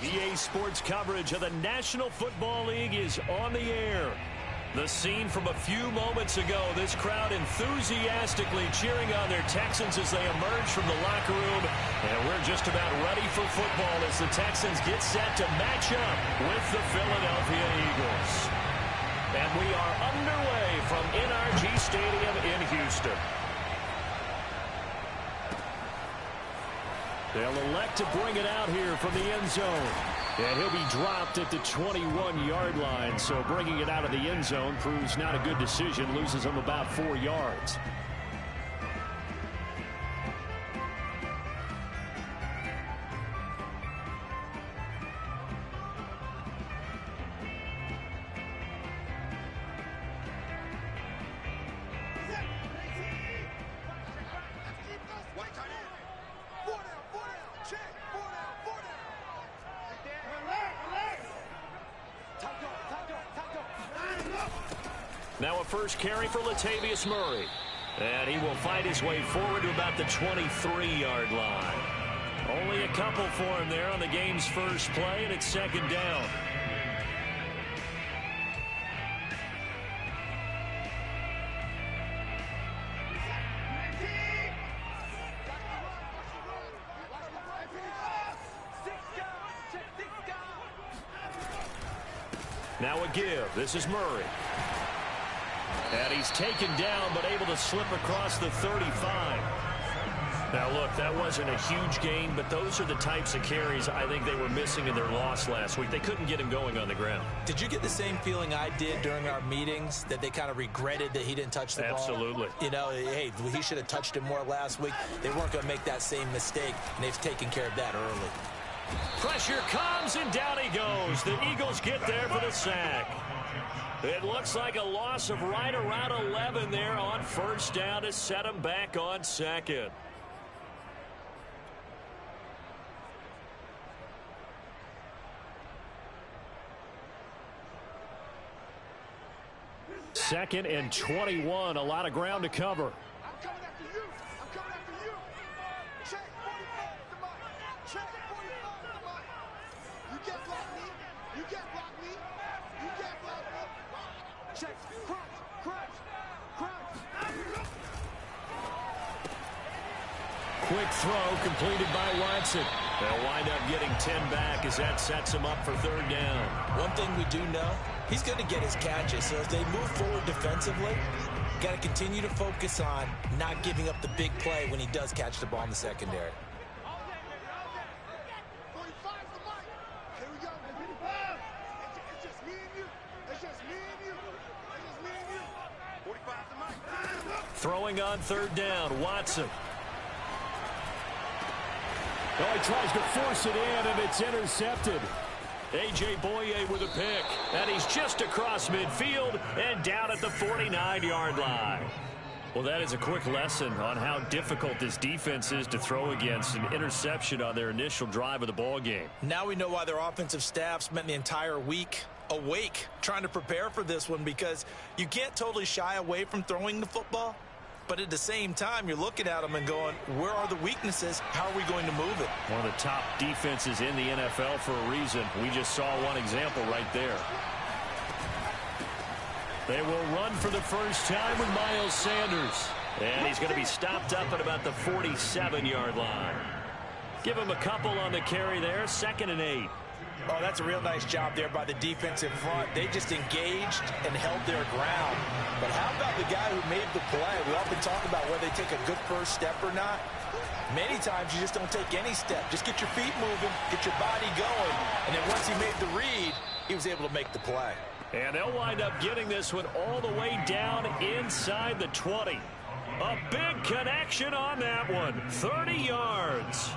EA Sports coverage of the National Football League is on the air. The scene from a few moments ago, this crowd enthusiastically cheering on their Texans as they emerge from the locker room. And we're just about ready for football as the Texans get set to match up with the Philadelphia Eagles. And we are underway from NRG Stadium in Houston. They'll elect to bring it out here from the end zone. And he'll be dropped at the 21-yard line. So bringing it out of the end zone proves not a good decision. Loses him about 4 yards. Now a first carry for Latavius Murray. And he will fight his way forward to about the 23-yard line. Only a couple for him there on the game's first play, and it's second down. Now a give. This is Murray. And he's taken down, but able to slip across the 35. Now, look, that wasn't a huge gain, but those are the types of carries I think they were missing in their loss last week. They couldn't get him going on the ground. Did you get the same feeling I did during our meetings, that they kind of regretted that he didn't touch the ball? Absolutely. You know, hey, he should have touched it more last week. They weren't going to make that same mistake, and they've taken care of that early. Pressure comes, and down he goes. The Eagles get there for the sack. It looks like a loss of right around 11 there on first down to set him back on second. Second and 21, a lot of ground to cover. Quick throw completed by Watson. They'll wind up getting 10 back as that sets him up for third down. One thing we do know, he's going to get his catches. So if they move forward defensively, got to continue to focus on not giving up the big play when he does catch the ball in the secondary. Throwing on third down, Watson. Oh, he tries to force it in, and it's intercepted. A.J. Boye with a pick, and he's just across midfield and down at the 49-yard line. Well, that is a quick lesson on how difficult this defense is to throw against. An interception on their initial drive of the ball game. Now we know why their offensive staff spent the entire week awake trying to prepare for this one, because you can't totally shy away from throwing the football. But at the same time, you're looking at them and going, where are the weaknesses? How are we going to move it? One of the top defenses in the NFL for a reason. We just saw one example right there. They will run for the first time with Miles Sanders. And he's going to be stopped up at about the 47-yard line. Give him a couple on the carry there. 2nd and 8. Oh, that's a real nice job there by the defensive front. They just engaged and held their ground. But how about the guy who made the play? We often talk about whether they take a good first step or not. Many times you just don't take any step. Just get your feet moving, get your body going. And then once he made the read, he was able to make the play. And they'll wind up getting this one all the way down inside the 20. A big connection on that one. 30 yards.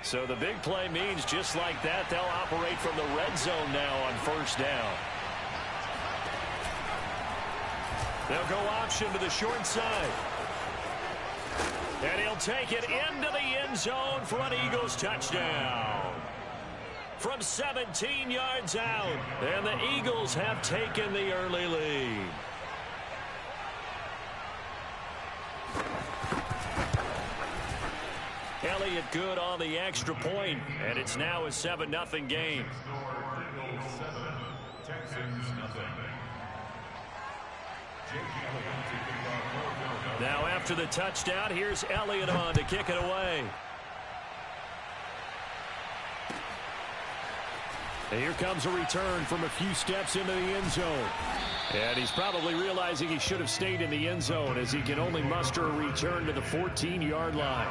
So the big play means just like that, they'll operate from the red zone now on first down. They'll go option to the short side. And he'll take it into the end zone for an Eagles touchdown. From 17 yards out, and the Eagles have taken the early lead. Elliott good on the extra point, and it's now a 7-0 game. Now after the touchdown, here's Elliott on to kick it away. And here comes a return from a few steps into the end zone. And he's probably realizing he should have stayed in the end zone as he can only muster a return to the 14-yard line.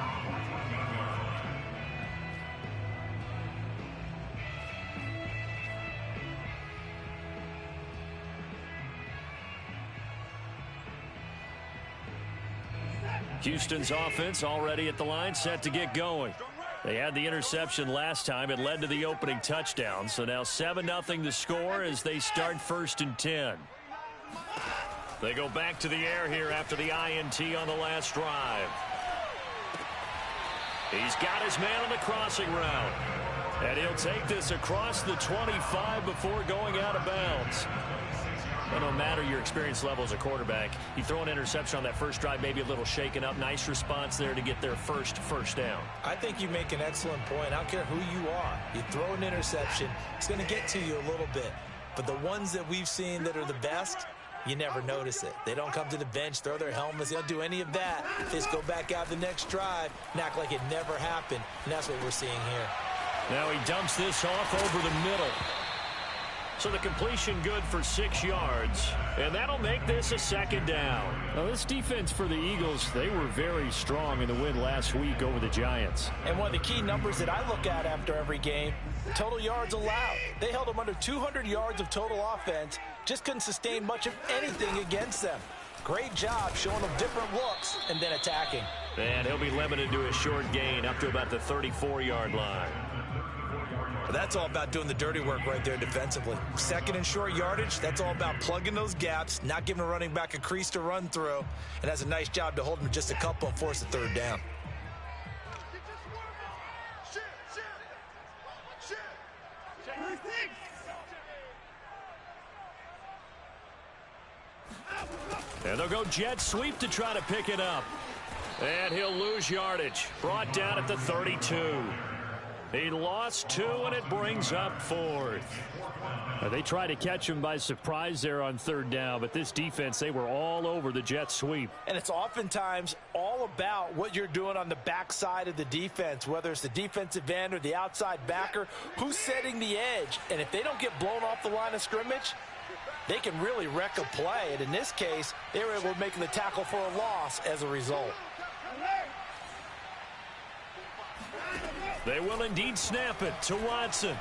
Houston's offense already at the line, set to get going. They had the interception last time. It led to the opening touchdown. So now 7-0 the score as they start 1st and 10. They go back to the air here after the INT on the last drive. He's got his man on the crossing route. And he'll take this across the 25 before going out of bounds. Well, no matter your experience level as a quarterback, you throw an interception on that first drive, maybe a little shaken up. Nice response there to get their first down. I think you make an excellent point. I don't care who you are. You throw an interception, it's going to get to you a little bit. But the ones that we've seen that are the best, you never notice it. They don't come to the bench, throw their helmets. They don't do any of that. They just go back out the next drive and act like it never happened. And that's what we're seeing here. Now he dumps this off over the middle. So the completion good for 6 yards, and that'll make this a 2nd down. Now this defense for the Eagles, they were very strong in the win last week over the Giants. And one of the key numbers that I look at after every game, total yards allowed. They held them under 200 yards of total offense, just couldn't sustain much of anything against them. Great job showing them different looks and then attacking. And he'll be limited to a short gain up to about the 34-yard line. That's all about doing the dirty work right there defensively. 2nd and short yardage, that's all about plugging those gaps, not giving a running back a crease to run through, and has a nice job to hold him just a couple and force the 3rd down. And they'll go jet sweep to try to pick it up. And he'll lose yardage. Brought down at the 32. He lost 2, and it brings up 4th. They tried to catch him by surprise there on 3rd down, but this defense, they were all over the jet sweep. And it's oftentimes all about what you're doing on the backside of the defense, whether it's the defensive end or the outside backer, who's setting the edge. And if they don't get blown off the line of scrimmage, they can really wreck a play. And in this case, they were able to make the tackle for a loss as a result. They will indeed snap it to Watson.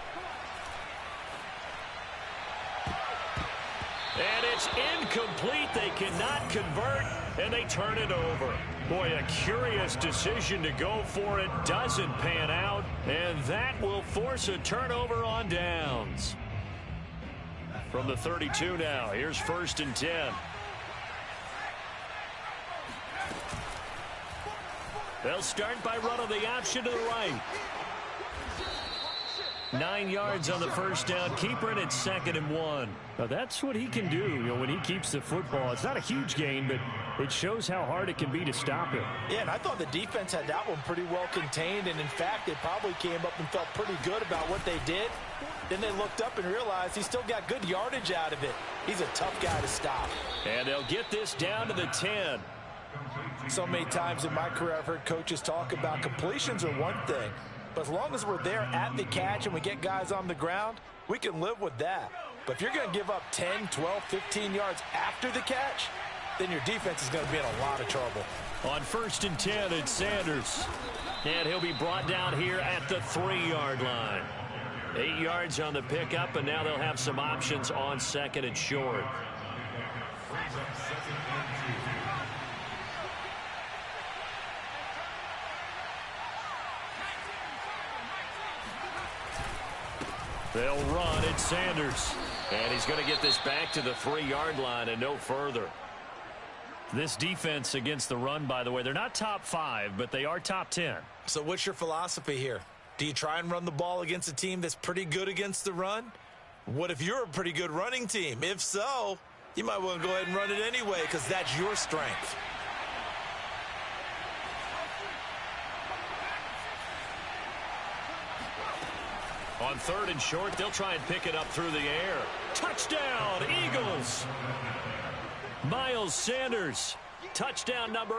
And it's incomplete. They cannot convert, and they turn it over. Boy, a curious decision to go for it. Doesn't pan out, and that will force a turnover on downs. From the 32 now, here's 1st and 10. They'll start by running the option to the right. 9 yards on the first down. Keeper, and it's 2nd and 1. Now that's what he can do, when he keeps the football. It's not a huge gain, but it shows how hard it can be to stop him. Yeah, and I thought the defense had that one pretty well contained, and in fact, they probably came up and felt pretty good about what they did. Then they looked up and realized he still got good yardage out of it. He's a tough guy to stop. And they'll get this down to the 10. So many times in my career, I've heard coaches talk about completions are one thing. But as long as we're there at the catch and we get guys on the ground, we can live with that. But if you're going to give up 10, 12, 15 yards after the catch, then your defense is going to be in a lot of trouble. On 1st and 10, it's Sanders. And he'll be brought down here at the 3-yard line. 8 yards on the pickup, and now they'll have some options on 2nd and short. They'll run. It's Sanders. And he's going to get this back to the 3-yard line and no further. This defense against the run, by the way, they're not top 5, but they are top 10. So what's your philosophy here? Do you try and run the ball against a team that's pretty good against the run? What if you're a pretty good running team? If so, you might want to go ahead and run it anyway because that's your strength. On 3rd and short, they'll try and pick it up through the air. Touchdown, Eagles! Miles Sanders, touchdown number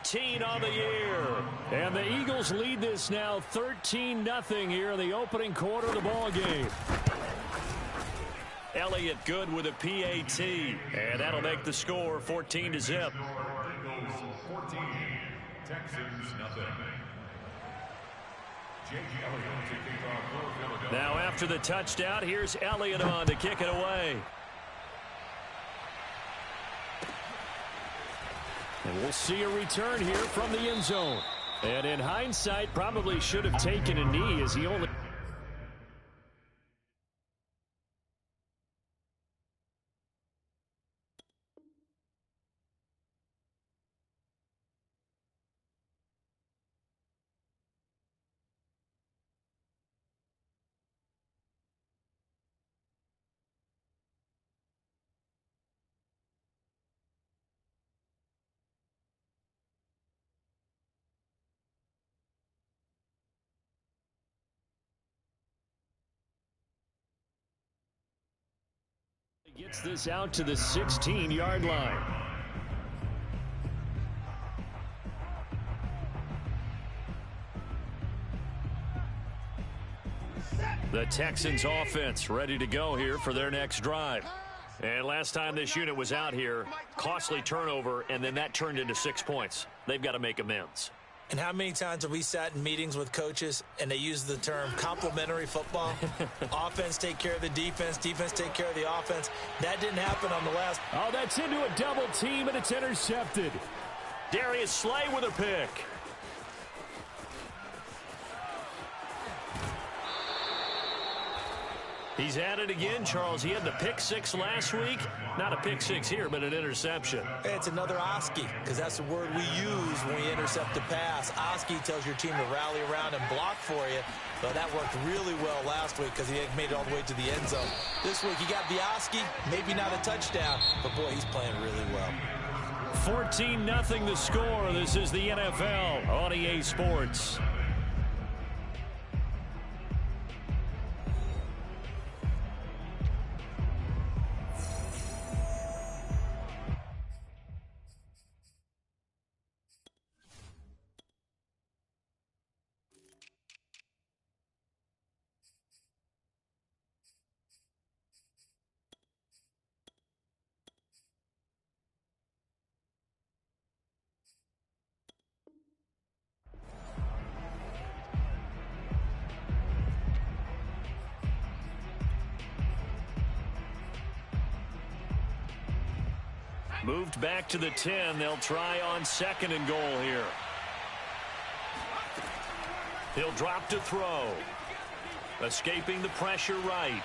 18 on the year. And the Eagles lead this now 13-0 here in the opening quarter of the ball game. Elliott good with a PAT, and that'll make the score 14-0. Now after the touchdown, here's Elliott on to kick it away. And we'll see a return here from the end zone. And in hindsight, probably should have taken a knee as he only... Gets this out to the 16-yard line. The Texans offense ready to go here for their next drive. And last time this unit was out here, costly turnover, and then that turned into 6 points. They've got to make amends. And how many times have we sat in meetings with coaches and they use the term complementary football? Offense take care of the defense, defense take care of the offense. That didn't happen on the last. Oh, that's into a double team, and it's intercepted. Darius Slay with a pick. He's at it again, Charles. He had the pick 6 last week. Not a pick 6 here, but an interception. It's another Oski, because that's the word we use when we intercept the pass. Oski tells your team to rally around and block for you. But that worked really well last week because he made it all the way to the end zone. This week he got the Oski, maybe not a touchdown, but boy, he's playing really well. 14-0 the score. This is the NFL on EA Sports. Moved back to the 10. They'll try on 2nd and goal here. He'll drop to throw. Escaping the pressure right.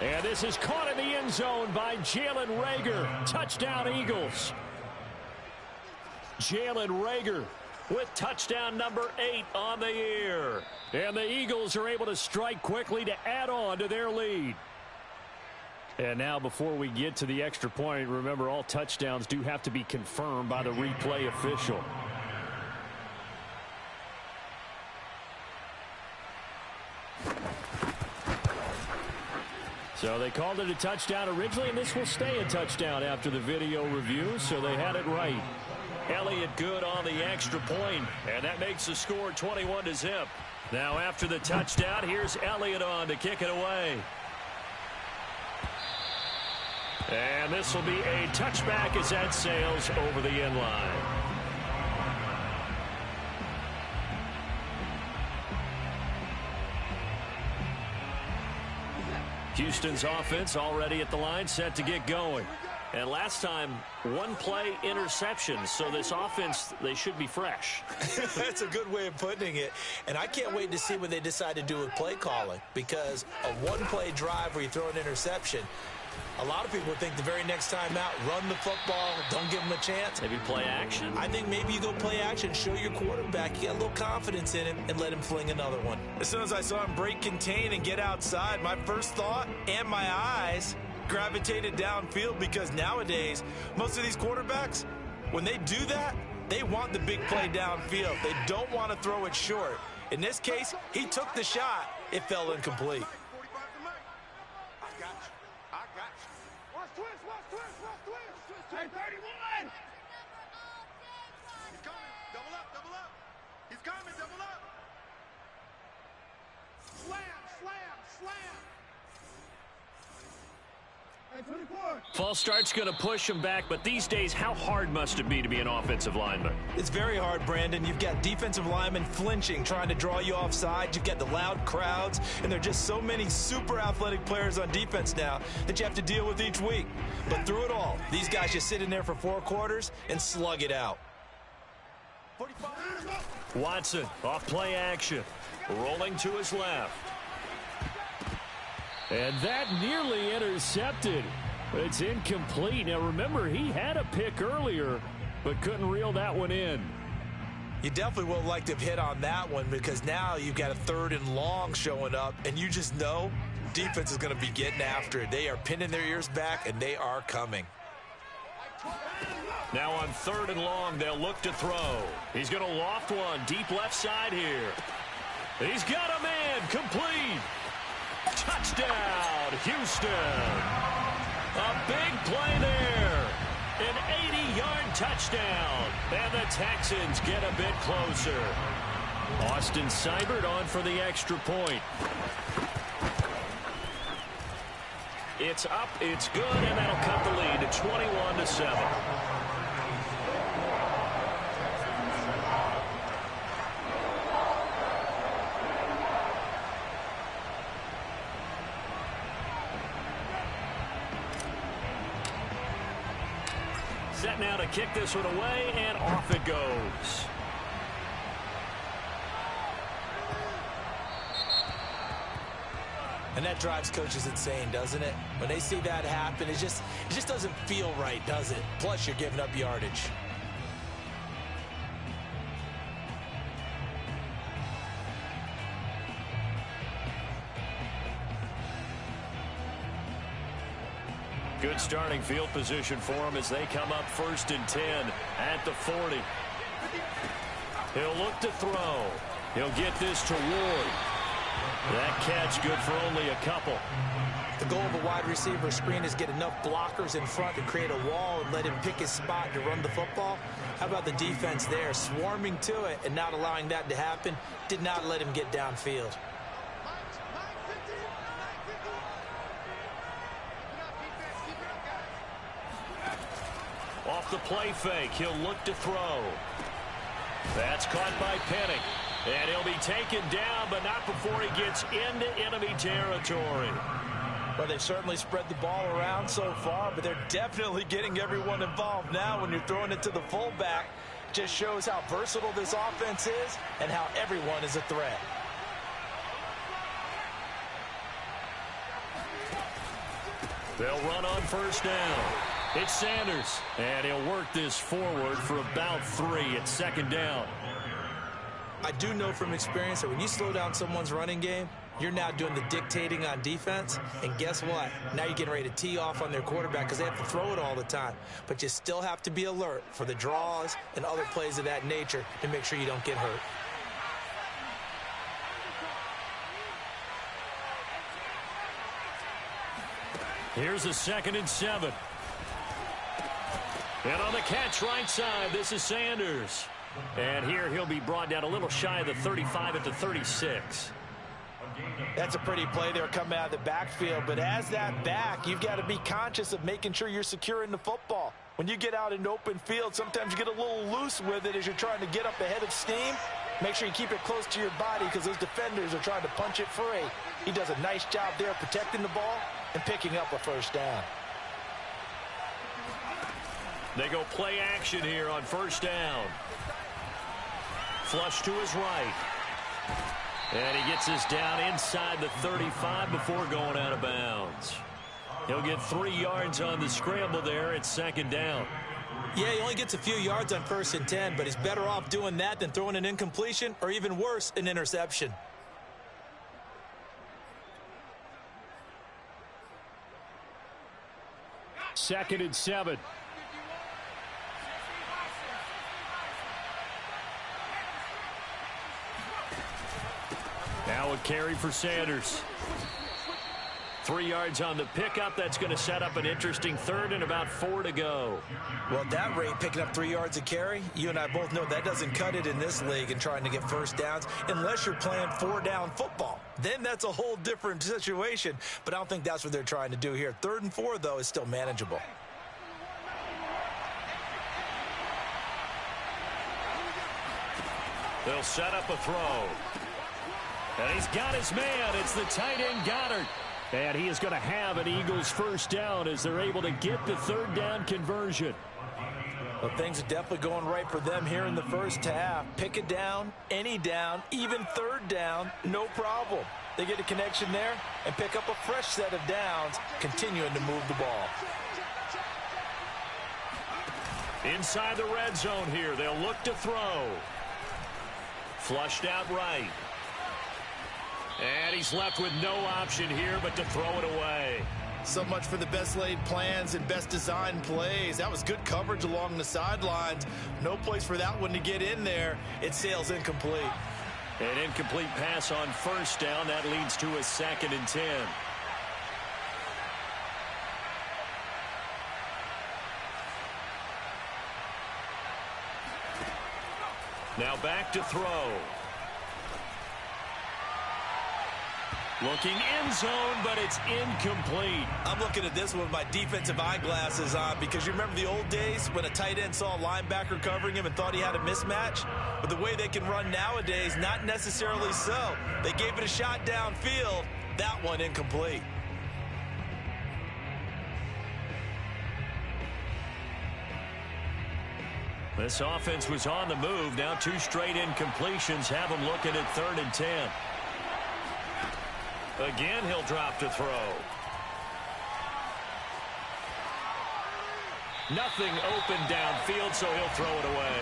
And this is caught in the end zone by Jalen Reagor. Touchdown, Eagles. Jalen Reagor with touchdown number 8 on the year. And the Eagles are able to strike quickly to add on to their lead. And now before we get to the extra point, remember all touchdowns do have to be confirmed by the replay official. So they called it a touchdown originally, and this will stay a touchdown after the video review, so they had it right. Elliott good on the extra point, and that makes the score 21-0. Now after the touchdown, here's Elliott on to kick it away. And this will be a touchback as that sails over the end line. Houston's offense already at the line, set to get going. And last time, 1-play interception. So this offense, they should be fresh. That's a good way of putting it. And I can't wait to see what they decide to do with play calling. Because a 1-play drive where you throw an interception, a lot of people think the very next time out, run the football, don't give them a chance. Maybe play action. I think maybe you go play action, show your quarterback you got a little confidence in him, and let him fling another one. As soon as I saw him break contain and get outside, my first thought and my eyes gravitated downfield, because nowadays, most of these quarterbacks, when they do that, they want the big play downfield. They don't want to throw it short. In this case, he took the shot, It fell incomplete. Watch twist. Hey, 31! He's coming. Double up. He's coming, double up. Slam. Hey, 24. False start's going to push him back, but these days, how hard must it be to be an offensive lineman? It's very hard, Brandon. You've got defensive linemen flinching, trying to draw you offside. You've got the loud crowds, and there are just so many super athletic players on defense now that you have to deal with each week. But through it all, these guys just sit in there for 4 quarters and slug it out. 45. Watson, off play action, rolling to his left. And that nearly intercepted. It's incomplete. Now, remember, he had a pick earlier, but couldn't reel that one in. You definitely would like to have hit on that one because now you've got a 3rd and long showing up, and you just know defense is going to be getting after it. They are pinning their ears back, and they are coming. Now on 3rd and long, they'll look to throw. He's going to loft one deep left side here. He's got a man, complete. Touchdown, Houston. A big play there. An 80-yard touchdown. And the Texans get a bit closer. Austin Seibert on for the extra point. It's up, it's good, and that'll cut the lead to 21-7. Set now to kick this one away, and off it goes. And that drives coaches insane, doesn't it? When they see that happen, it just doesn't feel right, does it? Plus, you're giving up yardage. Good starting field position for him as they come up 1st and 10 at the 40. He'll look to throw. He'll get this to Ward. That catch good for only a couple. The goal of a wide receiver screen is get enough blockers in front to create a wall and let him pick his spot to run the football. How about the defense there, swarming to it and not allowing that to happen? Did not let him get downfield. Off the play fake, he'll look to throw. That's caught by Penning. And he'll be taken down, but not before he gets into enemy territory. Well, they've certainly spread the ball around so far, but they're definitely getting everyone involved now when you're throwing it to the fullback. Just shows how versatile this offense is and how everyone is a threat. They'll run on 1st down. It's Sanders, and he'll work this forward for about 3 at 2nd down. I do know from experience that when you slow down someone's running game, you're now doing the dictating on defense. And guess what? Now you're getting ready to tee off on their quarterback because they have to throw it all the time. But you still have to be alert for the draws and other plays of that nature to make sure you don't get hurt. Here's a 2nd and 7. And on the catch right side, this is Sanders. And here he'll be brought down a little shy of the 35 at the 36. That's a pretty play there coming out of the backfield. But as that back, you've got to be conscious of making sure you're securing the football. When you get out in open field, sometimes you get a little loose with it as you're trying to get up ahead of steam. Make sure you keep it close to your body because those defenders are trying to punch it free. He does a nice job there protecting the ball and picking up a 1st down. They go play action here on 1st down. Flush to his right. And he gets this down inside the 35 before going out of bounds. He'll get 3 yards on the scramble there at 2nd down. Yeah, he only gets a few yards on 1st and 10, but he's better off doing that than throwing an incompletion or even worse, an interception. Second and 7. Now Now a carry for Sanders. 3 yards on the pickup. That's going to set up an interesting third and about 4 to go. Well, at that rate, picking up 3 yards a carry, you and I both know that doesn't cut it in this league and trying to get first downs unless you're playing 4-down football. Then that's a whole different situation, but I don't think that's what they're trying to do here. 3rd and 4, though, is still manageable. They'll set up a throw. And he's got his man. It's the tight end Goddard. And he is going to have an Eagles first down as they're able to get the 3rd down conversion. Well, things are definitely going right for them here in the first half. Pick it down, any down, even 3rd down, no problem. They get a connection there and pick up a fresh set of downs, continuing to move the ball. Inside the red zone here, they'll look to throw. Flushed out right. And he's left with no option here but to throw it away. So much for the best laid plans and best designed plays. That was good coverage along the sidelines. No place for that one to get in there. It sails incomplete. An incomplete pass on first down. That leads to a 2nd and 10. Now back to throw. Looking end zone, but it's incomplete. I'm looking at this one with my defensive eyeglasses on because you remember the old days when a tight end saw a linebacker covering him and thought he had a mismatch? But the way they can run nowadays, not necessarily so. They gave it a shot downfield. That one incomplete. This offense was on the move. Now 2 straight incompletions have them looking at 3rd and 10. Again, he'll drop to throw. Nothing open downfield, so he'll throw it away.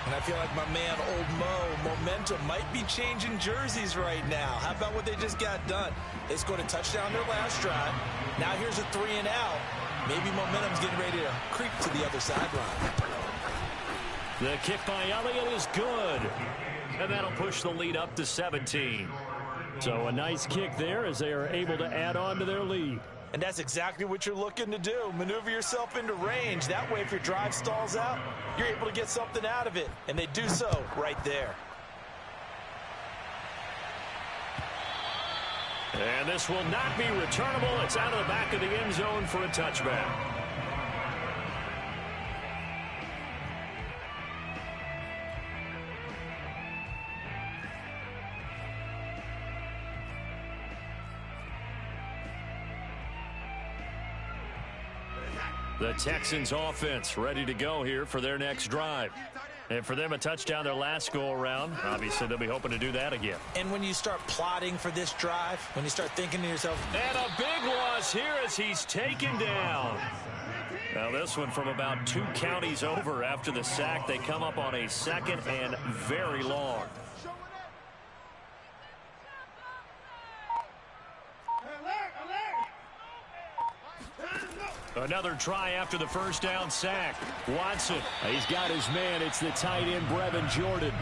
And I feel like my man, Old Mo, momentum might be changing jerseys right now. How about what they just got done? They scored a touchdown their last drive. Now here's a 3 and out. Maybe momentum's getting ready to creep to the other sideline. The kick by Elliott is good. And that'll push the lead up to 17. So a nice kick there as they are able to add on to their lead. And that's exactly what you're looking to do. Maneuver yourself into range. That way, if your drive stalls out, you're able to get something out of it. And they do so right there. And this will not be returnable. It's out of the back of the end zone for a touchback. The Texans offense ready to go here for their next drive. And for them, a touchdown their last go-around. Obviously, they'll be hoping to do that again. And when you start plotting for this drive, when you start thinking to yourself... And a big loss here as he's taken down. Now, this one from about 2 counties over after the sack. They come up on a 2nd and very long. Another try after the first down sack. Watson, he's got his man. It's the tight end, Brevin Jordan.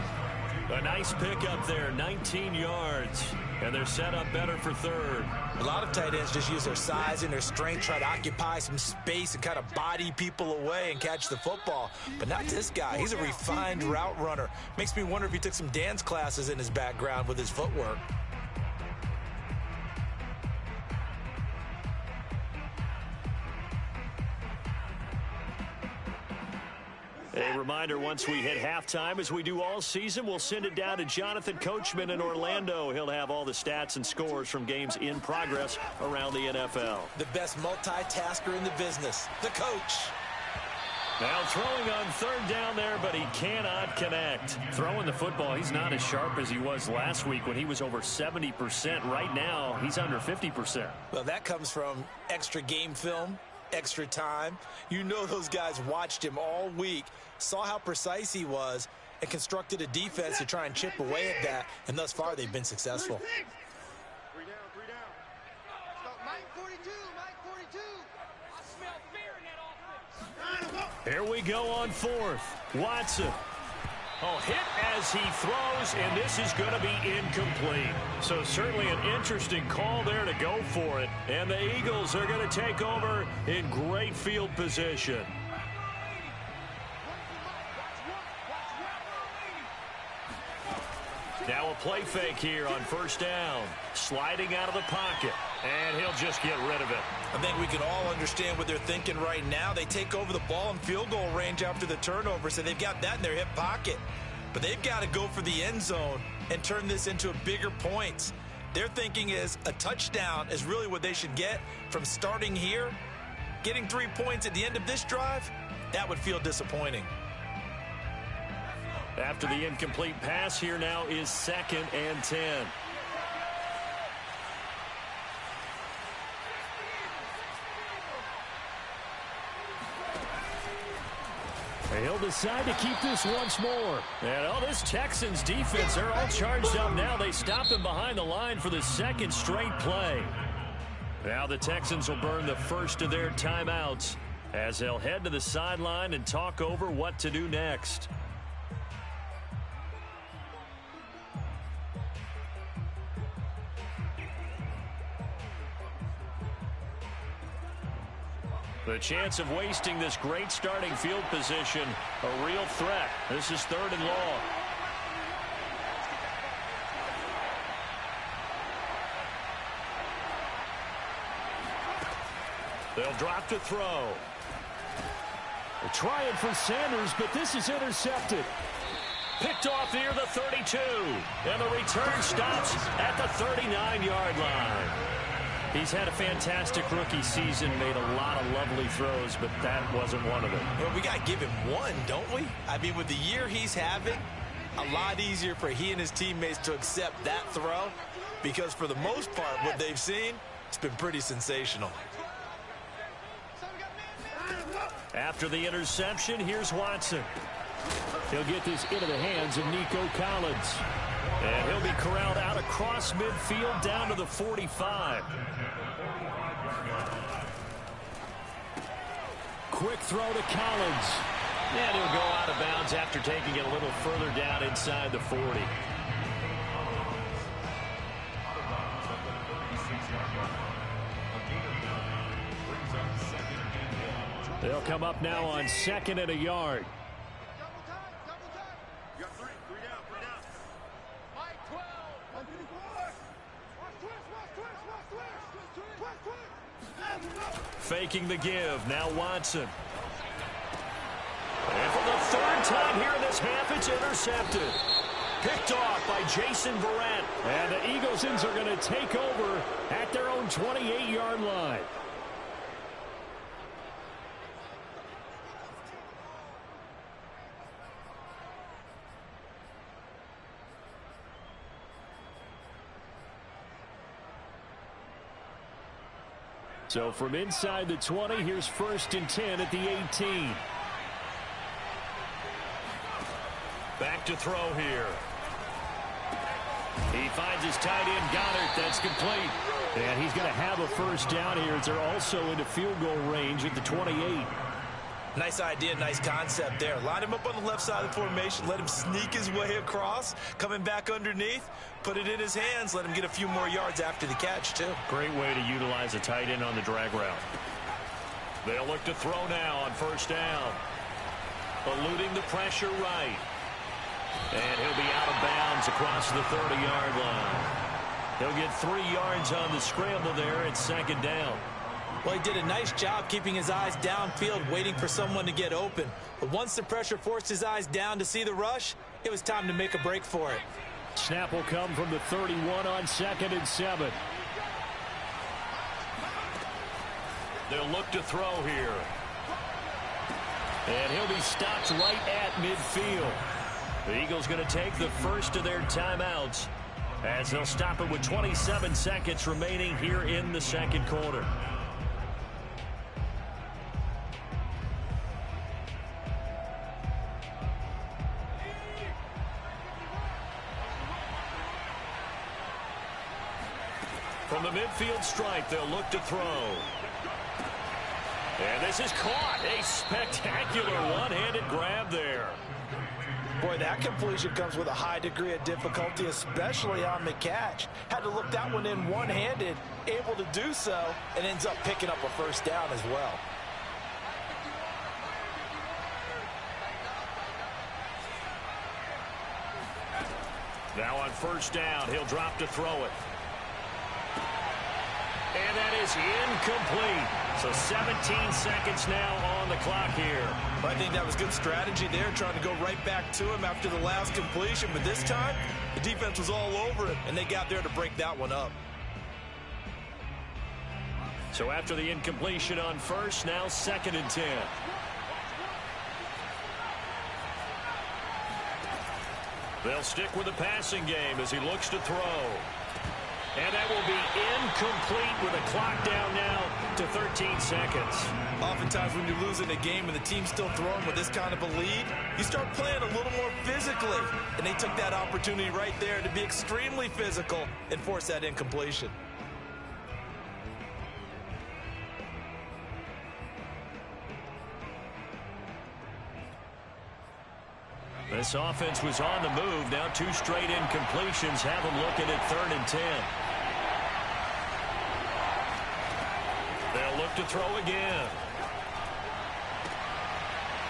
A nice pickup there, 19 yards. And they're set up better for 3rd. A lot of tight ends just use their size and their strength, try to occupy some space and kind of body people away and catch the football. But not this guy. He's a refined route runner. Makes me wonder if he took some dance classes in his background with his footwork. A reminder, once we hit halftime, as we do all season, we'll send it down to Jonathan Coachman in Orlando. He'll have all the stats and scores from games in progress around the NFL. The best multitasker in the business, the coach. Now throwing on 3rd down there, but he cannot connect. Throwing the football, he's not as sharp as he was last week when he was over 70%. Right now, he's under 50%. Well, that comes from extra game film, extra time. You know those guys watched him all week, saw how precise he was, and constructed a defense to try and chip away at that, and thus far they've been successful. 3 down, 3 down. Stop, Mike 42, Mike 42. I smell fear in that offense. Here we go on 4th. Watson. Oh, hit as he throws, and this is going to be incomplete. So certainly an interesting call there to go for it. And the Eagles are going to take over in great field position. Now a play fake here on first down. Sliding out of the pocket. And he'll just get rid of it. I think we can all understand what they're thinking right now. They take over the ball in field goal range after the turnover, so they've got that in their hip pocket. But they've got to go for the end zone and turn this into a bigger points. Their thinking is a touchdown is really what they should get from starting here. Getting 3 points at the end of this drive, that would feel disappointing. After the incomplete pass, here now is 2nd and 10. He'll decide to keep this once more. And this Texans defense, they're all charged up now. They stop him behind the line for the 2nd straight play. Now the Texans will burn the first of their timeouts as they'll head to the sideline and talk over what to do next. The chance of wasting this great starting field position, a real threat. This is 3rd and long. They'll drop to throw. They're trying for Sanders, but this is intercepted. Picked off near the 32. And the return stops at the 39-yard line. He's had a fantastic rookie season, made a lot of lovely throws, but that wasn't one of them. Well, we got to give him one, don't we? I mean, with the year he's having, a lot easier for he and his teammates to accept that throw because for the most part, what they've seen, it's been pretty sensational. After the interception, here's Watson. He'll get this into the hands of Nico Collins. And he'll be corralled out across midfield down to the 45. Quick throw to Collins. And he'll go out of bounds after taking it a little further down inside the 40. They'll come up now on 2nd and a yard. Faking the give. Now Watson. And for the 3rd time here in this half, it's intercepted. Picked off by Jason Verrett. And the Eaglesons are going to take over at their own 28-yard line. So from inside the 20, here's 1st and 10 at the 18. Back to throw here. He finds his tight end, Goddard. That's complete. And he's going to have a first down here as they're also into field goal range at the 28. Nice idea, nice concept there. Line him up on the left side of the formation. Let him sneak his way across. Coming back underneath. Put it in his hands. Let him get a few more yards after the catch, too. Great way to utilize a tight end on the drag route. They'll look to throw now on first down. Eluding the pressure right. And he'll be out of bounds across the 30-yard line. He'll get 3 yards on the scramble there at 2nd down. Well, he did a nice job keeping his eyes downfield, waiting for someone to get open. But once the pressure forced his eyes down to see the rush, it was time to make a break for it. Snap will come from the 31 on 2nd and 7. They'll look to throw here. And he'll be stopped right at midfield. The Eagles going to take the first of their timeouts as they'll stop it with 27 seconds remaining here in the 2nd quarter. From the midfield stripe, they'll look to throw. And this is caught. A spectacular one-handed grab there. Boy, that completion comes with a high degree of difficulty, especially on the catch. Had to look that one in one-handed, able to do so, and ends up picking up a first down as well. Now on first down, he'll drop to throw it. And that is incomplete. So 17 seconds now on the clock here. I think that was good strategy there, trying to go right back to him after the last completion. But this time, the defense was all over it, and they got there to break that one up. So after the incompletion on first, now 2nd and 10. They'll stick with the passing game as he looks to throw. And that will be incomplete with a clock down now to 13 seconds. Oftentimes when you're losing a game and the team's still throwing with this kind of a lead, you start playing a little more physically. And they took that opportunity right there to be extremely physical and force that incompletion. This offense was on the move. Now 2 straight incompletions have them looking at 3rd and 10. They'll look to throw again.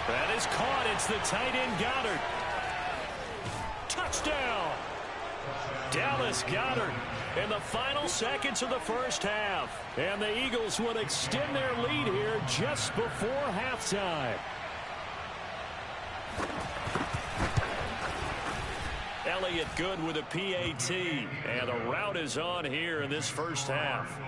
That is caught. It's the tight end Goddard. Touchdown! Dallas Goddard in the final seconds of the first half. And the Eagles will extend their lead here just before halftime. Elliott good with a PAT, and the route is on here in this first half.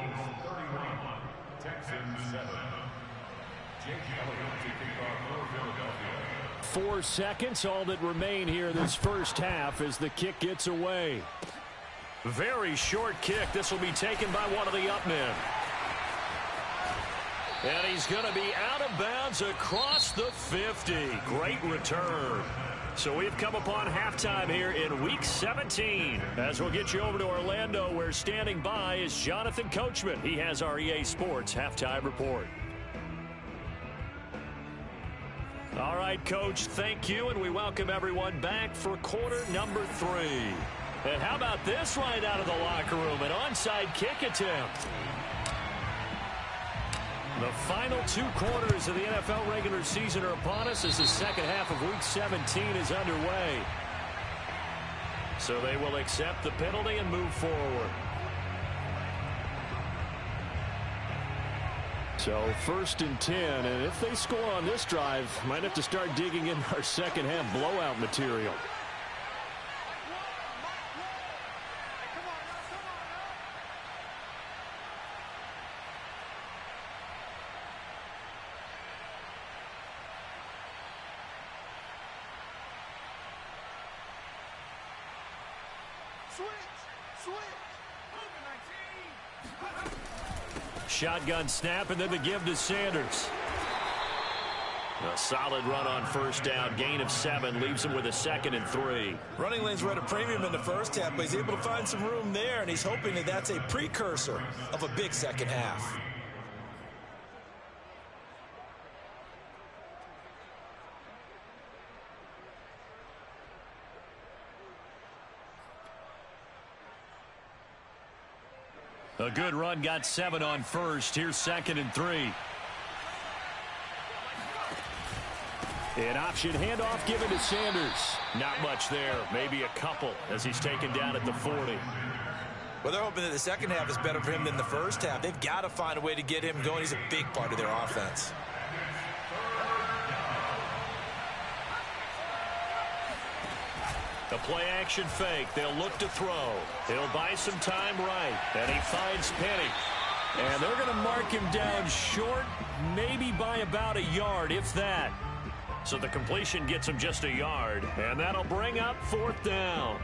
4 seconds, all that remain here in this first half as the kick gets away. Very short kick. This will be taken by one of the up men. And he's going to be out of bounds across the 50. Great return. So we've come upon halftime here in Week 17. As we'll get you over to Orlando, where standing by is Jonathan Coachman. He has our EA Sports Halftime Report. All right, Coach, thank you, and we welcome everyone back for quarter number 3. And how about this right out of the locker room, an onside kick attempt. The final 2 quarters of the NFL regular season are upon us as the second half of Week 17 is underway. So they will accept the penalty and move forward. So 1st and 10, and if they score on this drive, might have to start digging in our second half blowout material. Shotgun snap, and then the give to Sanders. A solid run on first down. Gain of 7 leaves him with a 2nd and 3. Running lanes were at a premium in the first half, but he's able to find some room there, and he's hoping that that's a precursor of a big second half. A good run, got 7 on first. Here's 2nd and 3. An option handoff given to Sanders. Not much there. Maybe a couple as he's taken down at the 40. Well, they're hoping that the second half is better for him than the first half. They've got to find a way to get him going. He's a big part of their offense. The play-action fake. They'll look to throw. He'll buy some time right. And he finds Penny. And they're going to mark him down short, maybe by about a yard, if that. So the completion gets him just a yard. And that'll bring up 4th down.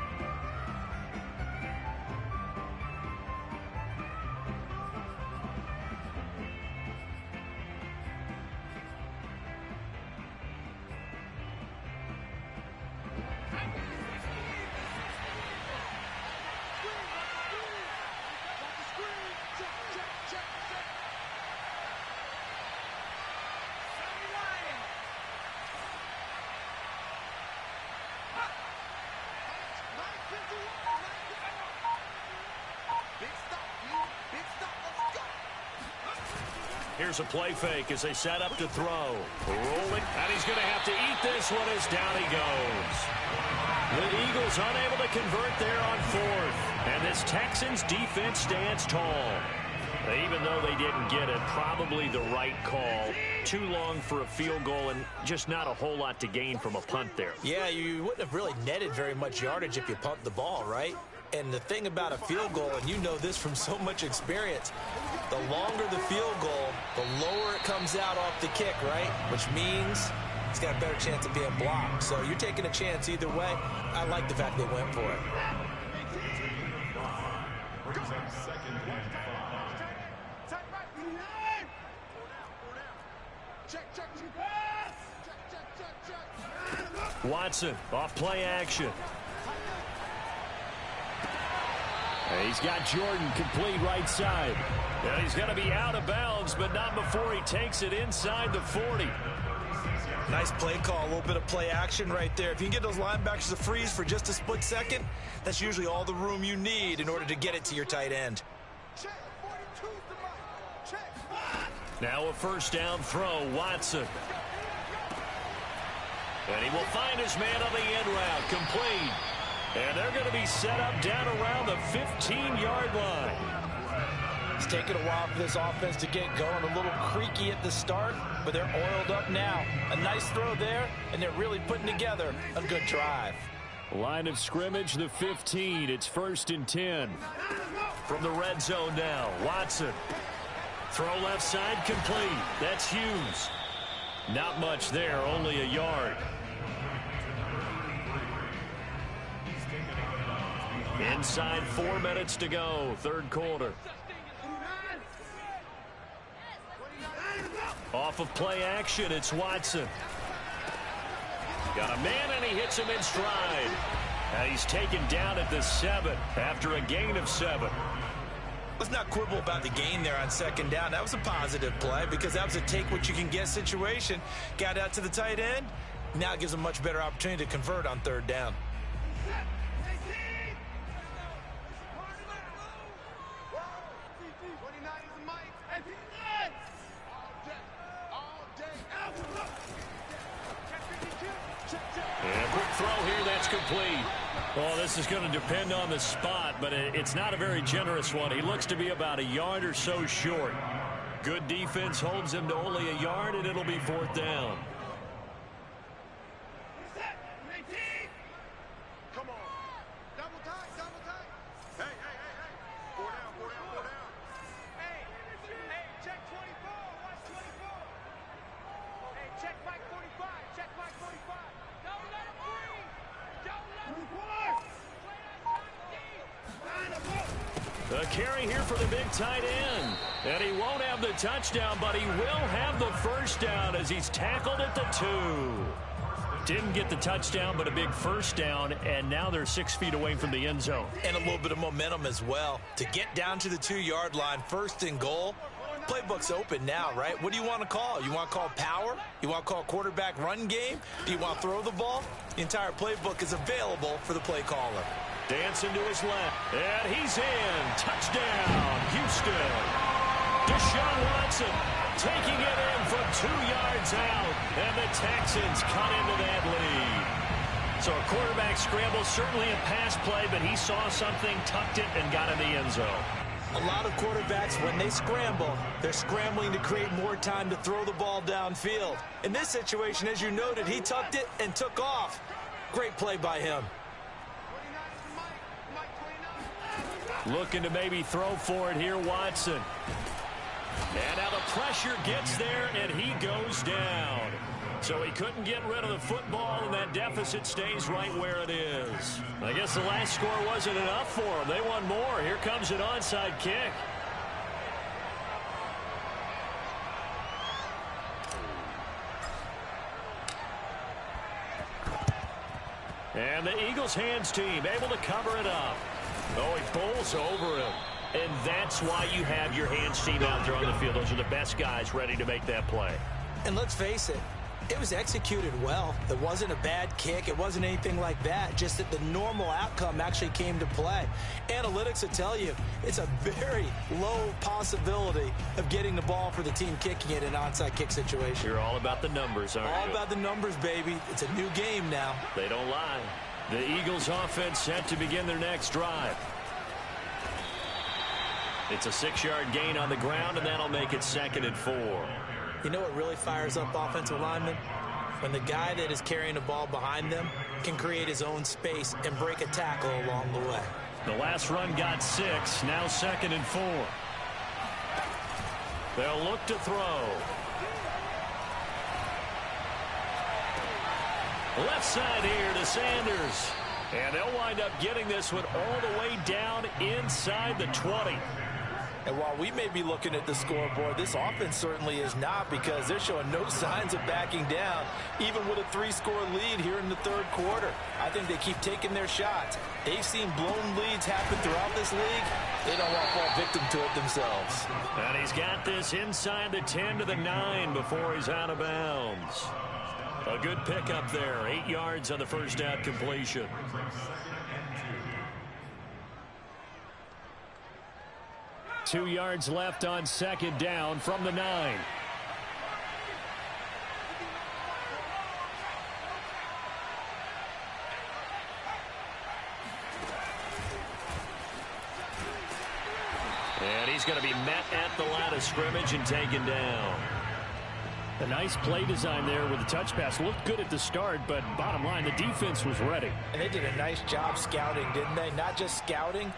Here's a play fake as they set up to throw. Rolling, and he's going to have to eat this one as down he goes. The Eagles unable to convert there on fourth. And this Texans defense stands tall. Even though they didn't get it, probably the right call. Too long for a field goal and just not a whole lot to gain from a punt there. Yeah, you wouldn't have really netted very much yardage if you pumped the ball, right? And the thing about a field goal, and you know this from so much experience, the longer the field goal, the lower it comes out off the kick, right? Which means it's got a better chance of being blocked. So you're taking a chance either way. I like the fact they went for it. Watson off play action. And he's got Jordan complete right side. And he's going to be out of bounds, but not before he takes it inside the 40. Nice play call, a little bit of play action right there. If you can get those linebackers to freeze for just a split second, that's usually all the room you need in order to get it to your tight end. Now a first down throw, Watson. And he will find his man on the end route, complete. And they're going to be set up down around the 15-yard line. It's taken a while for this offense to get going. A little creaky at the start, but they're oiled up now. A nice throw there, and they're really putting together a good drive. Line of scrimmage, the 15. It's 1st and 10. From the red zone now, Watson. Throw left side, complete. That's Hughes. Not much there, only a yard. Inside 4 minutes to go, third quarter. Off of play action, it's Watson. Got a man, and he hits him in stride. And he's taken down at the 7 after a gain of 7. Let's not quibble about the gain there on second down. That was a positive play because that was a take-what-you-can-get situation. Got out to the tight end. Now it gives them a much better opportunity to convert on third down. And a quick throw here, that's complete. Well, this is going to depend on the spot, but it's not a very generous one. He looks to be about a yard or so short. Good defense holds him to only a yard, and it'll be 4th down. Come on. Double tight, double tight. Hey, hey, hey, hey. 4 down, 4 down, 4 down. Hey, check 24. Watch 24. Hey, check Mike 45. Check Mike 45. Don't let him breathe. Don't let him breathe. A carry here for the big tight end. And he won't have the touchdown, but he will have the first down as he's tackled at the 2. Didn't get the touchdown, but a big first down, and now they're 6 feet away from the end zone. And a little bit of momentum as well. To get down to the 2-yard line, 1st and goal. Playbook's open now, right? What do you want to call? You want to call power? You want to call quarterback run game? Do you want to throw the ball? The entire playbook is available for the play caller. Dancing to his left, and he's in. Touchdown, Houston. Deshaun Watson taking it in from 2 yards out, and the Texans cut into that lead. So a quarterback scramble, certainly a pass play, but he saw something, tucked it, and got in the end zone. A lot of quarterbacks, when they scramble, they're scrambling to create more time to throw the ball downfield. In this situation, as you noted, he tucked it and took off. Great play by him. Looking to maybe throw for it here, Watson. And now the pressure gets there, and he goes down. So he couldn't get rid of the football, and that deficit stays right where it is. I guess the last score wasn't enough for them. They want more. Here comes an onside kick. And the Eagles hands team able to cover it up. Oh, he bowls over him. And that's why you have your hands team out there on the field. Those are the best guys ready to make that play. And let's face it, It was executed well. It wasn't a bad kick. It wasn't anything like that. Just that the normal outcome actually came to play. Analytics will tell you it's a very low possibility of getting the ball for the team kicking it in an onside kick situation. You're all about the numbers, aren't you? All about the numbers, baby. It's a new game now. They don't lie. The Eagles offense set to begin their next drive. It's a 6-yard gain on the ground, and that'll make it 2nd and 4. You know what really fires up offensive linemen? When the guy that is carrying the ball behind them can create his own space and break a tackle along the way. The last run got 6, now 2nd and 4. They'll look to throw. Left side here to Sanders. And they'll wind up getting this one all the way down inside the 20. And while we may be looking at the scoreboard, this offense certainly is not, because they're showing no signs of backing down, even with a 3-score lead here in the third quarter. I think they keep taking their shots. They've seen blown leads happen throughout this league. They don't want to fall victim to it themselves. And he's got this inside the 10 to the 9 before he's out of bounds. A good pickup there. 8 yards on the first down completion. Two yards left on 2nd down from the 9. And he's going to be met at the line of scrimmage and taken down. A nice play design there with the touch pass. Looked good at the start, but bottom line, the defense was ready. And they did a nice job scouting, didn't they? Not just scouting,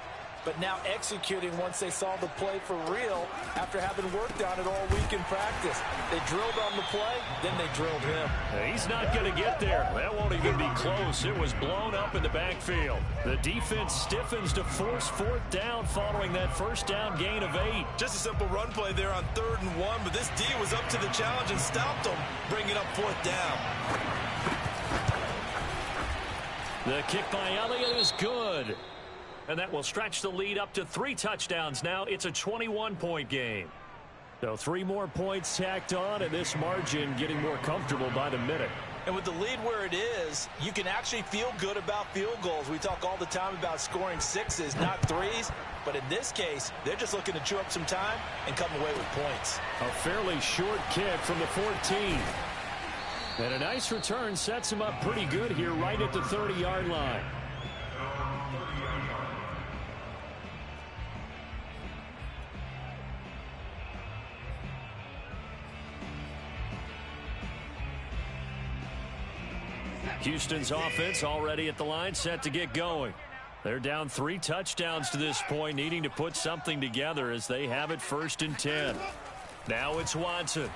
but now executing once they saw the play for real after having worked on it all week in practice. They drilled on the play, then they drilled him. He's not going to get there. That won't even be close. It was blown up in the backfield. The defense stiffens to force 4th down following that first down gain of 8. Just a simple run play there on 3rd and 1, but this D was up to the challenge and stopped them, bringing up 4th down. The kick by Elliott is good. And that will stretch the lead up to 3 touchdowns now. It's a 21-point game. So 3 more points tacked on, and this margin getting more comfortable by the minute. And with the lead where it is, you can actually feel good about field goals. We talk all the time about scoring 6s, not 3s. But in this case, they're just looking to chew up some time and come away with points. A fairly short kick from the 14. And a nice return sets him up pretty good here right at the 30-yard line. Houston's offense already at the line, set to get going. They're down 3 touchdowns to this point, needing to put something together as they have it 1st and 10. Now it's Watson.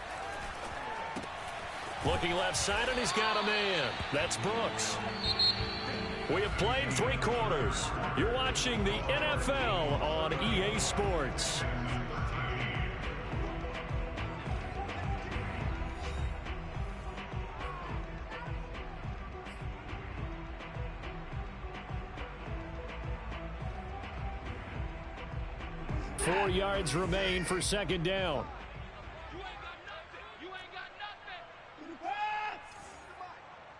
Looking left side, and he's got a man. That's Brooks. We have played 3 quarters. You're watching the NFL on EA Sports. Four yards remain for 2nd down. You ain't got nothing. You ain't got nothing.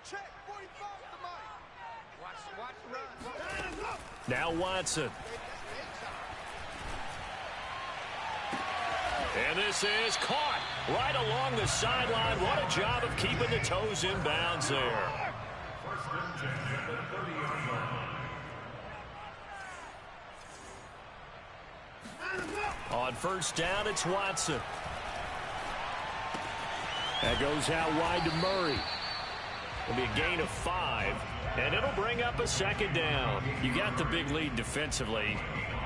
Check 45 to Watch the run. Now Watson. And this is caught right along the sideline. What a job of keeping the toes in bounds there. On 1st down, it's Watson. That goes out wide to Murray. It'll be a gain of 5, and it'll bring up a 2nd down. You got the big lead defensively.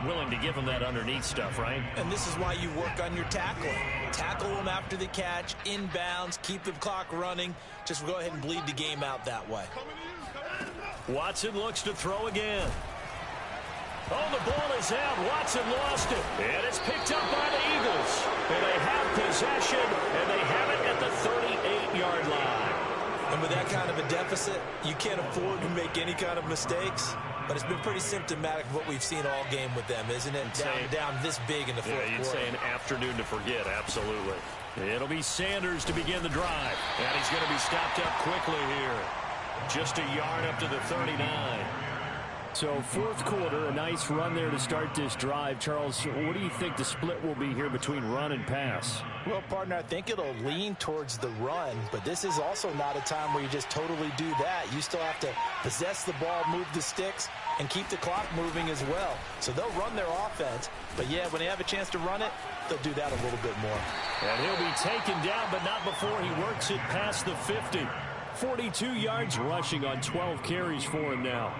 Willing to give them that underneath stuff, right? And this is why you work on your tackling. Tackle them after the catch, inbounds, keep the clock running. Just go ahead and bleed the game out that way. Watson looks to throw again. Oh, the ball is out. Watson lost it. And it's picked up by the Eagles. And they have possession, and they have it at the 38-yard line. And with that kind of a deficit, you can't afford to make any kind of mistakes. but it's been pretty symptomatic of what we've seen all game with them, isn't it? Down this big in the fourth quarter. You'd say an afternoon to forget, absolutely. It'll be Sanders to begin the drive, and he's going to be stopped up quickly here. Just a yard up to the 39. So fourth quarter, a nice run there to start this drive. Charles, what do you think the split will be here between run and pass? Well, partner, I think it'll lean towards the run, but this is also not a time where you just totally do that. You still have to possess the ball, move the sticks, and keep the clock moving as well. So they'll run their offense, but yeah, when they have a chance to run it, they'll do that a little bit more. And he'll be taken down, but not before he works it past the 50. 42 yards rushing on 12 carries for him now.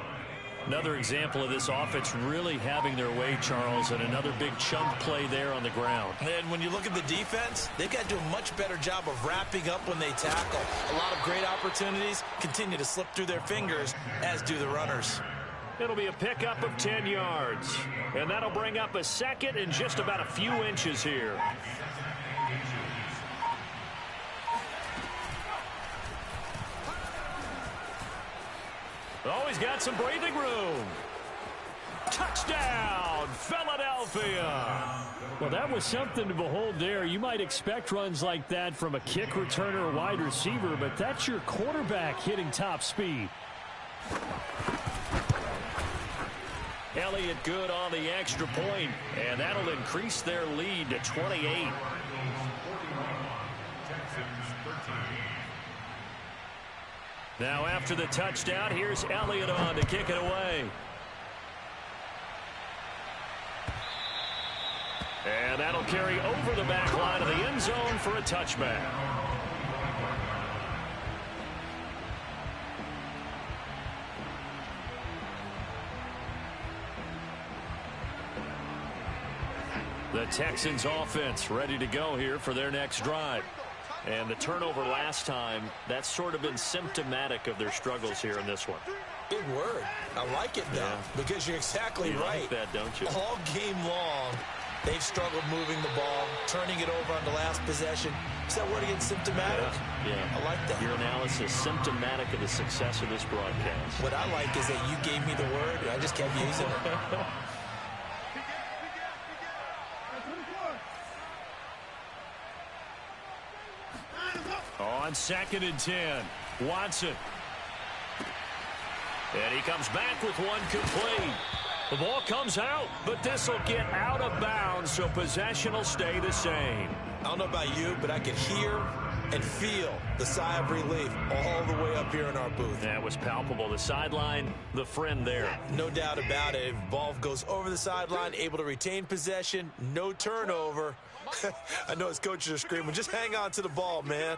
Another example of this offense really having their way, Charles, and another big chunk play there on the ground. And when you look at the defense, they've got to do a much better job of wrapping up when they tackle. A lot of great opportunities continue to slip through their fingers, as do the runners. It'll be a pickup of 10 yards, and that'll bring up a second and just about a few inches here. Oh, he's got some breathing room. Touchdown, Philadelphia. Well, that was something to behold there. You might expect runs like that from a kick returner or wide receiver, but that's your quarterback hitting top speed. Elliott good on the extra point, and that'll increase their lead to 28. Now after the touchdown, here's Elliott on to kick it away. And that'll carry over the back line of the end zone for a touchback. The Texans offense ready to go here for their next drive. And the turnover last time, that's sort of been symptomatic of their struggles here in this one. Big word. I like it, though, because you're exactly right. You like that, don't you? All game long, they've struggled moving the ball, turning it over on the last possession. Is that word again, symptomatic? Yeah. I like that. Your analysis, symptomatic of the success of this broadcast. What I like is that you gave me the word, and I just kept using it. On 2nd and 10, Watson. And he comes back with one complete. The ball comes out, but this will get out of bounds, so possession will stay the same. I don't know about you, but I can hear and feel the sigh of relief all the way up here in our booth. That was palpable. The sideline, the friend there. No doubt about it. Ball goes over the sideline, able to retain possession, no turnover. I know his coaches are screaming, just hang on to the ball, man.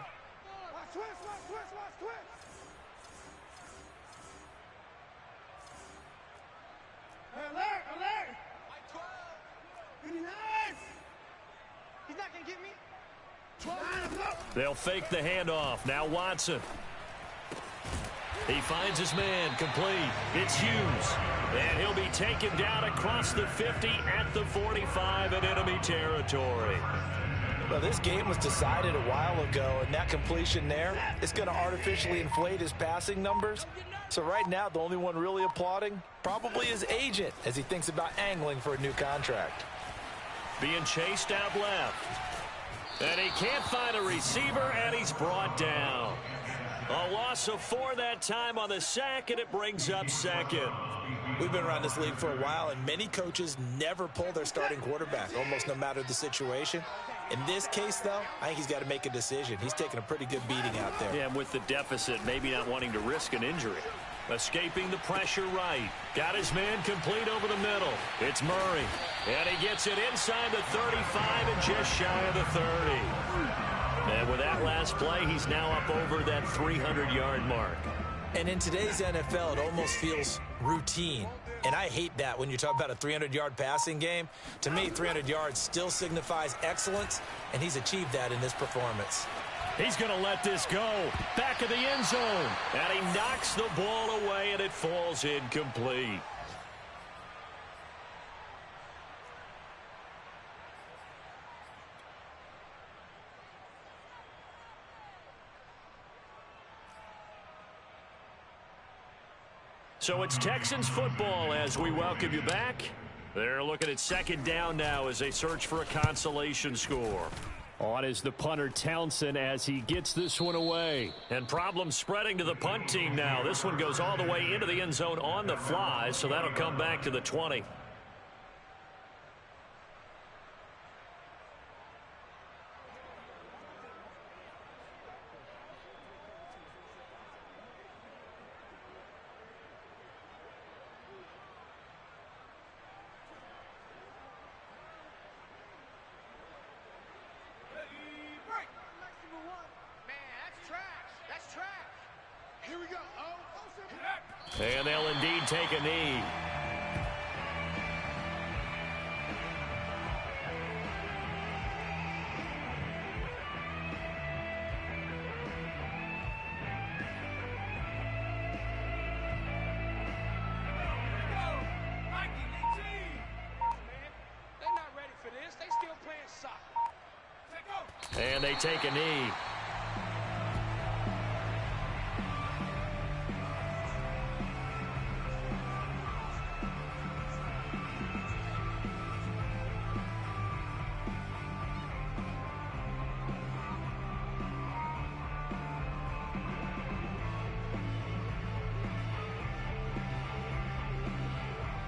He's not going to get me. They'll fake the handoff. Now Watson. He finds his man complete. It's Hughes. And he'll be taken down across the 50 at the 45 in enemy territory. Well, this game was decided a while ago, and that completion there is going to artificially inflate his passing numbers. So right now, the only one really applauding probably his agent as he thinks about angling for a new contract. Being chased out left. And he can't find a receiver, and he's brought down. A loss of 4 that time on the sack, and it brings up 2nd. We've been around this league for a while, and many coaches never pull their starting quarterback, almost no matter the situation. In this case, though, I think he's got to make a decision. He's taking a pretty good beating out there. Yeah, and with the deficit, maybe not wanting to risk an injury. Escaping the pressure right. Got his man complete over the middle. It's Murray. And he gets it inside the 35 and just shy of the 30. And with that last play, he's now up over that 300-yard mark. And in today's NFL, it almost feels routine. And I hate that when you talk about a 300-yard passing game. To me, 300 yards still signifies excellence, and he's achieved that in this performance. He's going to let this go. Back of the end zone. And he knocks the ball away, and it falls incomplete. So it's Texans football as we welcome you back. They're looking at second down now as they search for a consolation score. On is the punter Townsend as he gets this one away. And problems spreading to the punt team now. This one goes all the way into the end zone on the fly, so that'll come back to the 20. And they'll indeed take a knee. They're not ready for this. They still playing soccer. And they take a knee.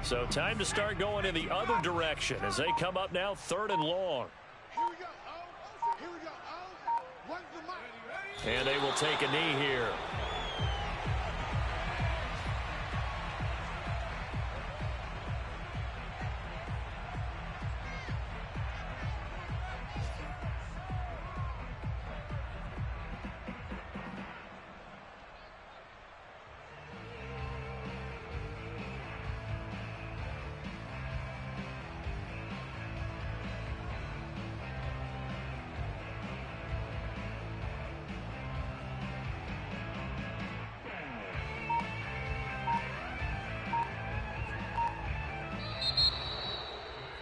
So time to start going in the other direction as they come up now 3rd and long. Here we go. Oh, here we go. Oh, what's the mic? And they will take a knee here.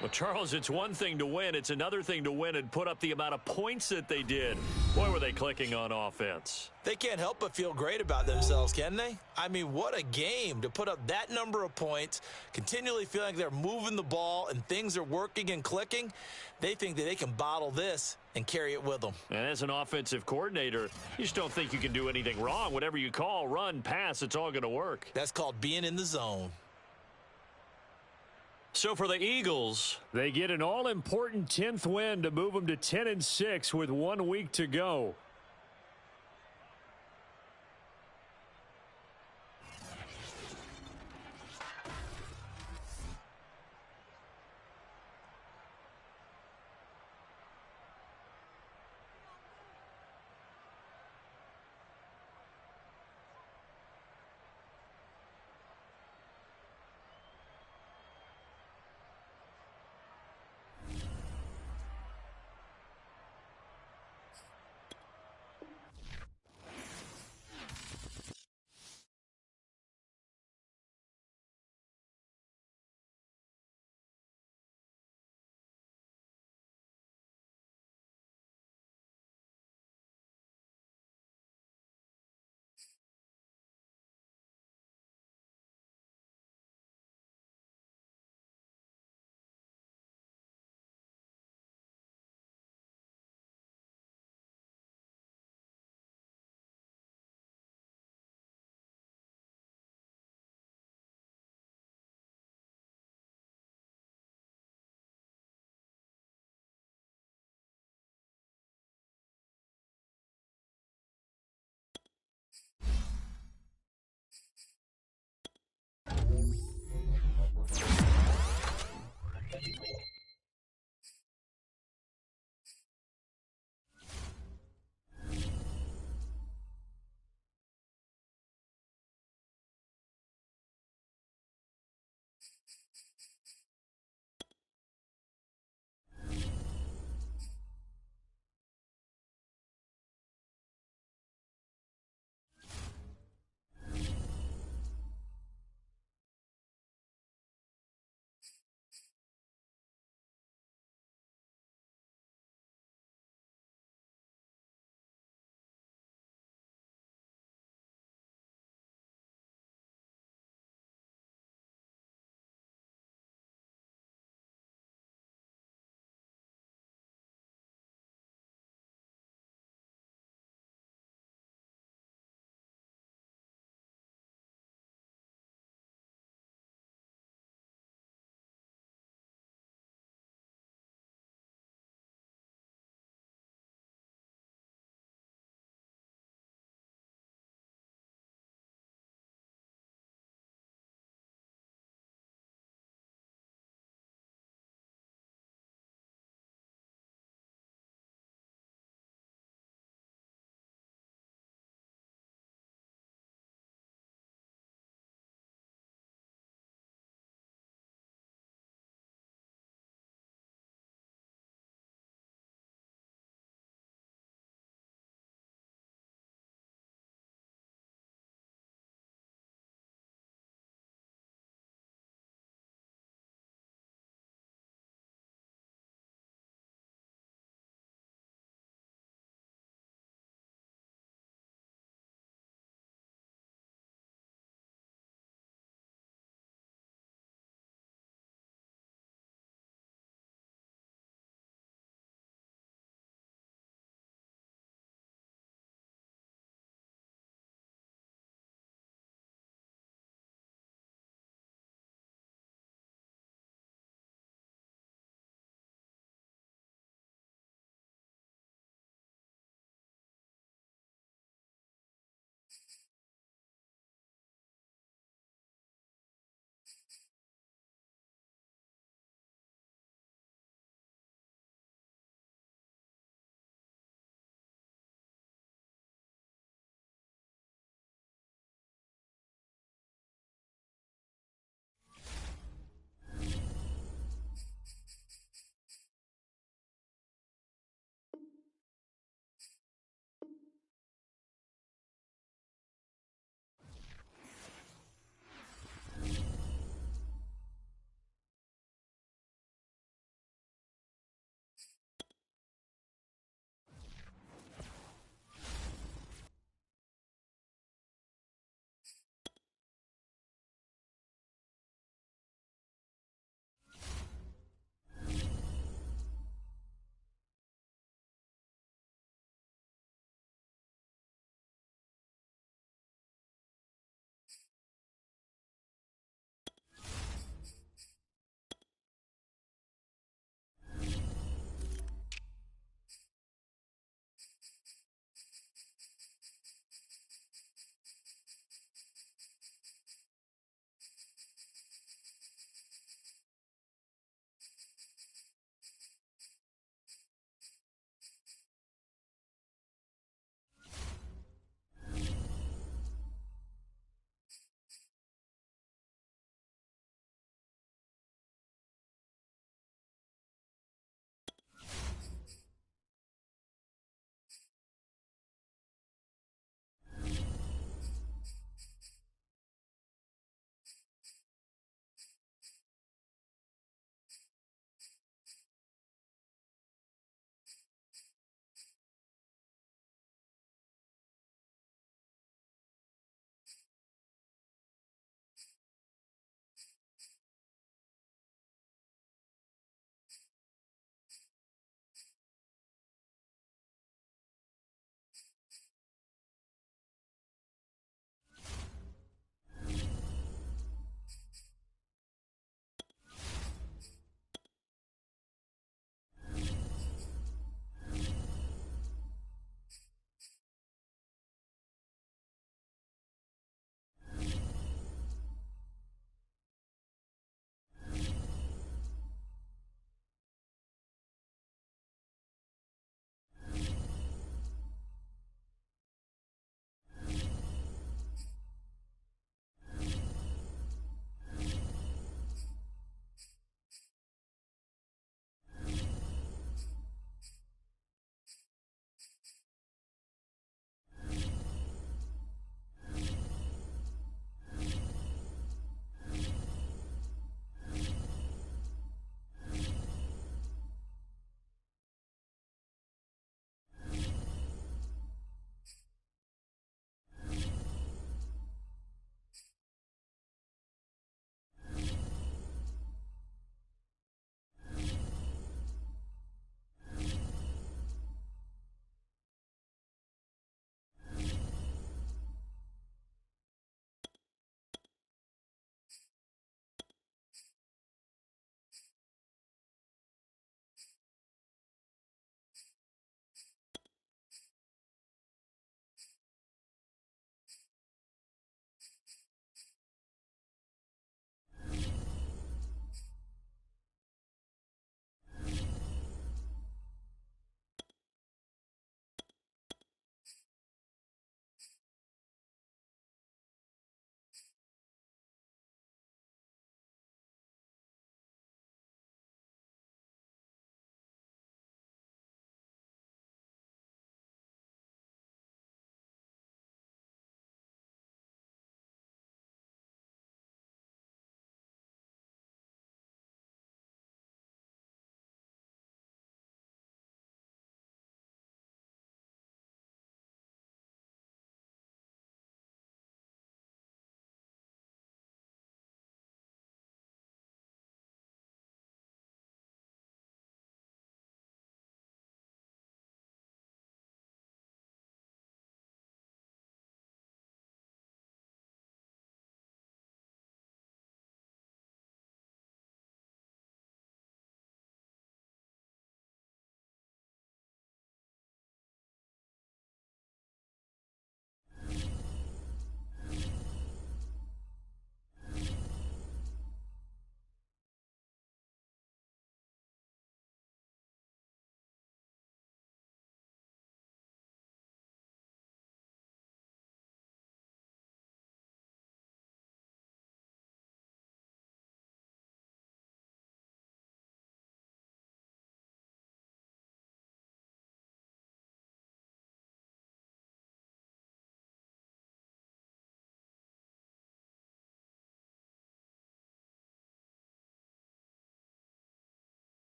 Well, Charles, it's one thing to win. It's another thing to win and put up the amount of points that they did. Boy, were they clicking on offense. They can't help but feel great about themselves, can they? I mean, what a game to put up that number of points, continually feeling like they're moving the ball and things are working and clicking. They think that they can bottle this and carry it with them. And as an offensive coordinator, you just don't think you can do anything wrong. Whatever you call, run, pass, it's all going to work. That's called being in the zone. So for the Eagles, they get an all-important 10th win to move them to 10-6 with 1 week to go.